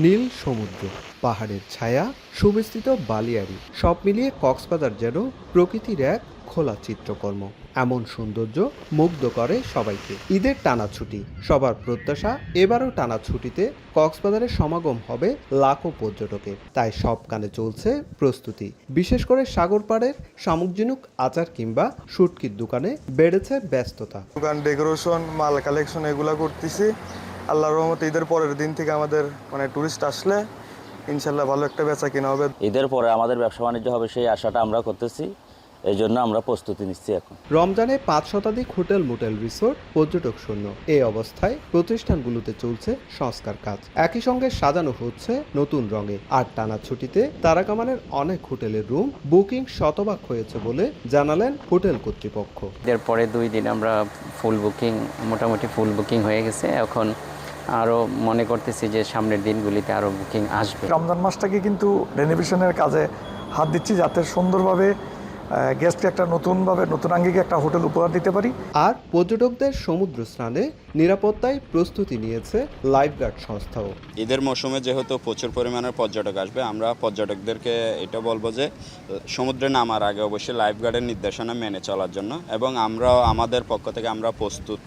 নীল সমুদ্র, পাহাড়ের ছায়া, সুবিস্তৃত বালিয়াড়ি, সব মিলিয়ে কক্সবাজার যেন প্রকৃতির এক খোলা চিত্রকর্ম। এমন সৌন্দর্য মুগ্ধ করে সবাইকে। ঈদের টানা ছুটি, সবার প্রত্যাশা এবারও টানা ছুটিতে কক্সবাজারের সমাগম হবে লাখো পর্যটকের। তাই সব কানে চলছে প্রস্তুতি। বিশেষ করে সাগর পাড়ের শামুকঝিনুক আচার কিংবা শুটকির দোকানে বেড়েছে ব্যস্ততা। দোকান ডেকোরেশন, মাল কালেকশন এগুলা করতেছি। আল্লাহর রহমতে ঈদের পরের দিন থেকে আমাদের টুরিস্ট আসলে ইনশাল্লাহ ভালো একটা বেচা কিনা হবে। ঈদের পরে আমাদের ব্যবসা বাণিজ্য হবে সেই আশাটা আমরা করতেছি, এই জন্য আমরা প্রস্তুতি নিচ্ছি এখন। রমজানে 5 শতাধিক হোটেল মোটেল রিসোর্ট পর্যটক শূন্য। এই অবস্থায় প্রতিষ্ঠানগুলোতে চলছে সংস্কার কাজ, একই সঙ্গে সাজানো হচ্ছে নতুন রঙে। আর টানা ছুটিতে তারাকামানের অনেক হোটেলের রুম বুকিং শতভাগ হয়েছে বলে জানালেন হোটেল কর্তৃপক্ষ। এর পরে 2 দিন আমরা মোটামুটি ফুল বুকিং হয়ে গেছে। এখন আরও মনে করতেছি যে সামনের দিনগুলিতে আরও বুকিং আসবে। রমজান মাসটাকে কিন্তু রেনোভেশনের কাজে হাত দিচ্ছি, যাতে সুন্দরভাবে গেস্টকে একটা নতুন আঙ্গিকে একটা হোটেল উপহার দিতে পারি। আর পর্যটকদের সমুদ্র স্নানে নিরাপত্তায় প্রস্তুতি নিয়েছে লাইফগার্ড সংস্থাও। ঈদের মৌসুমে যেহেতু প্রচুর পরিমাণের পর্যটক আসবে, আমরা পর্যটকদেরকে এটা বলবো যে সমুদ্রে নামার আগে অবশ্যই লাইফগার্ডের নির্দেশনা মেনে চলার জন্য, এবং আমরাও আমাদের পক্ষ থেকে আমরা প্রস্তুত।